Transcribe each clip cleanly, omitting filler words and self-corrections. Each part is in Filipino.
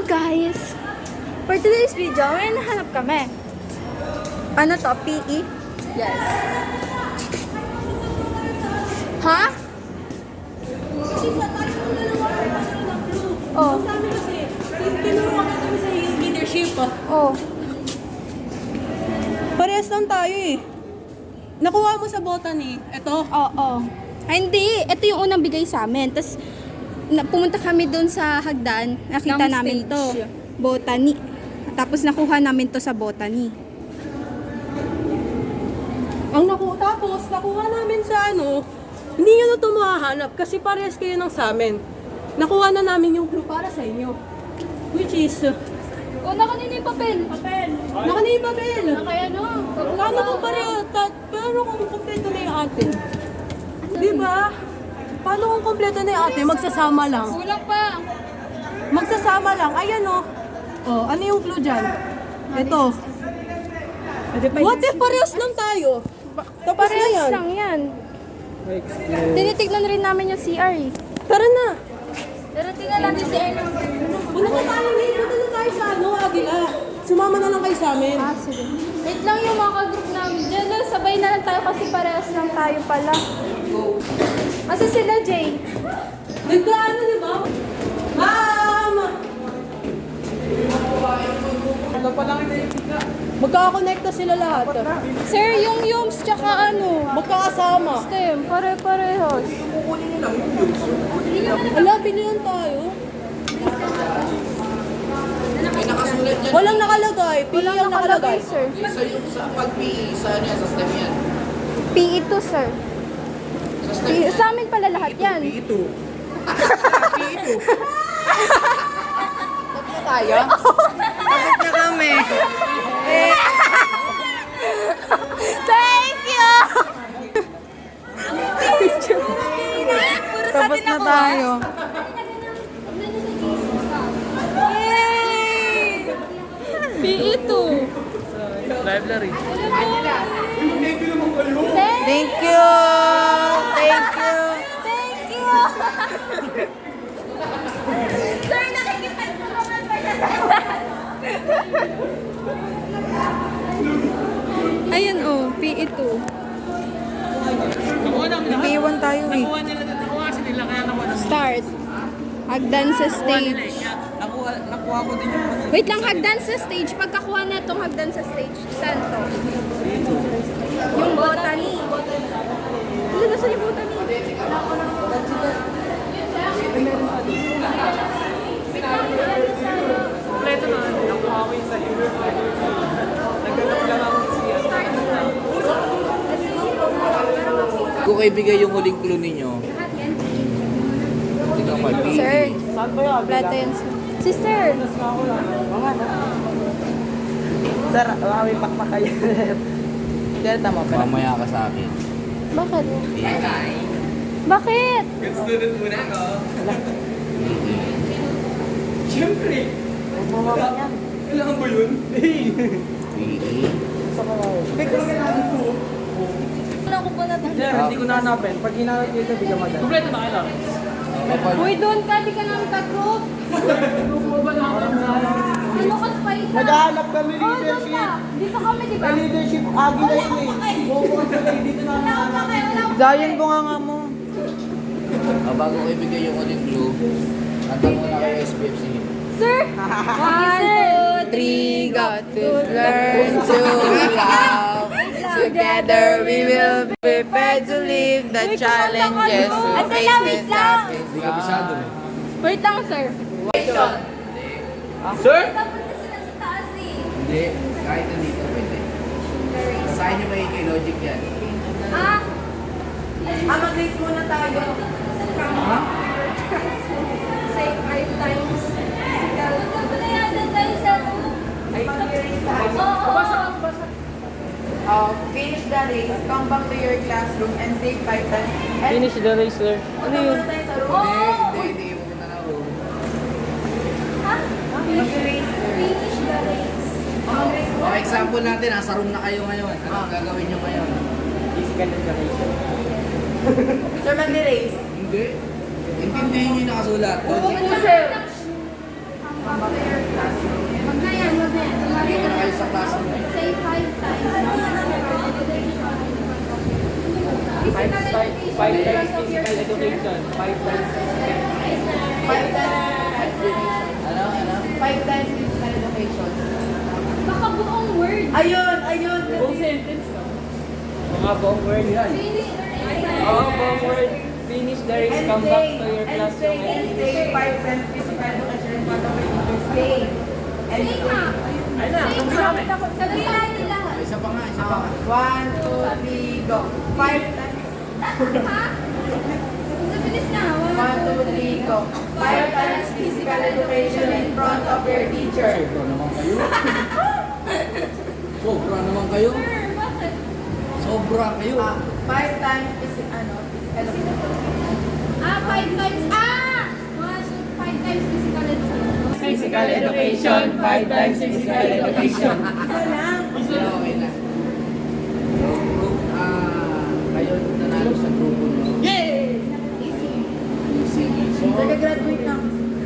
Guys, for today's video, may nahanap kami. Ano to? PE? Yes. Ha? Oh. Sabi kasi, tinuruan kami sa leadership. Oh. Parehas lang tayo eh. Nakuha mo sa botany. Ito. Oo. Ay, hindi. Ito yung unang bigay sa amin. Tapos, pumunta kami doon sa hagdan. Nakita Ng namin stage. to. Botany. Tapos, nakuha namin to sa botany. Tapos, nakuha namin sa hindi nyo na ito mahahanap kasi parehas kayo ng sa amin. Nakuha na namin yung clue para sa inyo. Which is, Oh, nakanina yung papel. nakana yung papel. Kaya no? Paano kung pareho? Pero kung kompleto na yung atin. Di ba? Paano kung kompleto na yung atin? Magsasama lang. Kulang pa. Magsasama lang. Ayan o. Oh, ano yung clue dyan? Ito. What if parehas lang tayo? Tapos na Parehas yan. lang yan. Tinitignan rin namin yung CR eh. Tara na. Pero tingnan natin si CR. Punta na tayo ngayon. Punta na tayo sa Agila. Sumama na lang kayo sa amin. Sige. Wait lang yung mga group namin. Diyan lang, sabay na lang tayo kasi parehas lang tayo pala. Asa sila, Jay? Nagdaano, di ba? Ma'am! Magkakakonekta sila lahat. Sir, yung Yums tsaka Magkakasama. STEM, pare-parehas. Ala, bilihan tayo. May nakasulat dyan. Walang nakalagay. Pili ang nakalagay. sir. Isa yung sa pag-PE, sa ano yan, sa STEM yan. PE2, sir. Sa STEM Sa amin pala lahat yan. PE2. PE2. Tapos tayo? Tapos na kami. Thank you! Tapos na tayo. PE2. Library. Thank you! Thank you! Thank you! Sir, nakikipagtulungan pa siya sa Ayan PE2. PE1 tayo eh. Start. Hagdan sa stage. Nakuha ko din yung Wait lang, hagdan sa stage. Pagkakuha na itong hagdan sa stage, saan to? Yung botany. Hindi, nasa yung botany. kompleto na. Nakuha ko yung sa liver. Nagganap lang ako siya. Kung ibigay yung huling clue ninyo, tingnan mo, PE. Sir, plata yan. Sister, Sir, may pakpak kayo. Kaya tama pa. Mamaya ka sa akin. bakit? PE. Bakit? Good student muna ako. Siyempre. Kailangan ba yun? PE. Wala ko pa na Sir, hindi ko nahanapin. Pag hinanap nyo ito, bigyan mo dyan. Kompleto na kayo. Uy, doon ka, di ka namin ka-group. Ano ka, spider? Naghahanap kami Oh, doon leadership. ka. Dito kami, di ba? Leadership, Agila yun eh. Dito na Wala ka kayo, wala ka. Zion bunganga mo. Bago ko ibigay yung huling clue, handa muna kayo SPFC. Sir! 1, 2, 3, got to learn to love. Together we will prepare to live the challenges we Ate face lang, this wait lang. Hindi ka bisado. Wait lang, sir. Sir? Papunta sila sa taas eh. Hindi. Kahit nandito pwede. Basahin niyo may kay logic yan. Ah? Mag-race muna tayo. Say 5 times physical. Pagkakayanan tayo sa Mag-race tayo. Finish the race, come back to your classroom and say 5 times. Finish the race, sir. Punta muna tayo sa room. Hindi mo na na room. Mag-race. Finish the race. Mag-race O, example natin, nasa room na kayo ngayon. Anong gagawin niyo ngayon? Sir, mag-race. Hindi. Intindihin niyo yung nakasulat. Oo, sir. Wag na yan, wag na yan. Hindi ko na kayo sa klase mo. Say 5 times. Five times physical education. 5 times Ano? 5 times physical education. Baka buong word. Ayun. buong sentence. Mga buong word yan. Oo, buong word. Finish the race, come back to your classroom. And say 5 times physical education in front of your teacher. Say. And Say nga. Ay na, kung sa amin. Sabihan niyo lahat. Isa pa nga, isa pa nga. 1, 2, 3, go. 5 times. Ha? Bilis na. 1, 2, 3, go. 5 times physical education in front of your teacher. Sobra naman kayo. Sobra naman kayo. Sir, bakit? Sobra kayo. 5 times physical education. 5 times. Mga 5 times physical education. Physical education, 5 times physical education. Okay na. So, group, kayo nanalo sa grupo nyo. Yay! Sige. So, Nag-graduate na.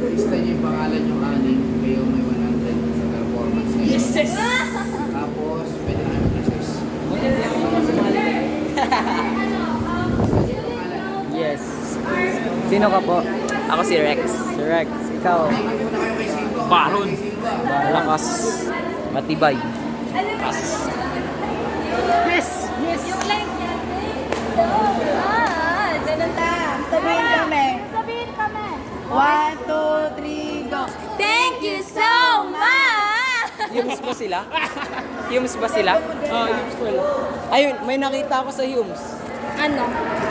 lista nyo yung pangalan nyo aning. Kayo may 100 sa performance kayo. Yes! Tapos, pwede na kayo mag-assess. Yes. Sino ka po? Ako si Rex. Si Rex. Ikaw. Thank you muna kayo kay Silva. Baron. Kay Silva. Malakas. Matibay. Yung like yan. Ganun lang. Sabihin kami. Sabihin kami. 1, 2, 3, go. Thank you so much! Hums ba sila? Hums ba sila? Oo, Hums pala. Ayun, may nakita ako sa Hums. Ano?